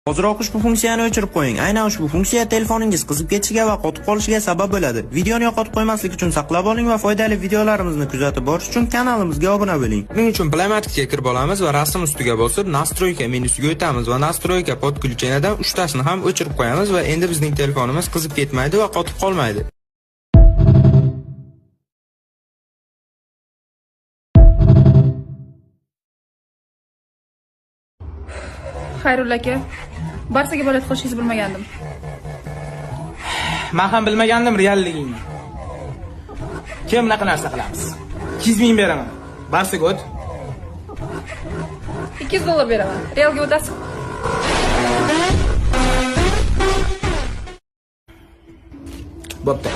Hoziroq ushbu funksiyani o'chirib qo'ying. Aynan ushbu funksiya telefoningiz qizib ketishiga va qotib qolishiga sabab bo'ladi. Videoni yo'qotib qo'ymaslik uchun saqlab oling va foydali videolarimizni kuzatib borish uchun kanalimizga obuna bo'ling. Buning uchun Playmaticga kirib olamiz va rasm ustiga bosib, Настройка menusiga o'tamiz va Настройка podключениyadan 3 tasini ham o'chirib qo'yamiz va endi bizning telefonimiz qizib ketmaydi va qotib qolmaydi. Xayrullo aka, Barsaga bolet qo'shishingizni bilmagandim. Men ham bilmagandim realligingni. Kim bunaqa narsa qilamiz? 200 ming beraman. Barsaga o't. $200 beraman. Realga o'tasiz. Bo'pti.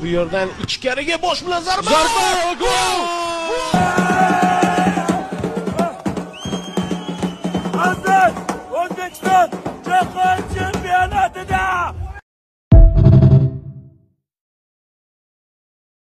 Bu yerdan ichkariga bosh bilan zarba!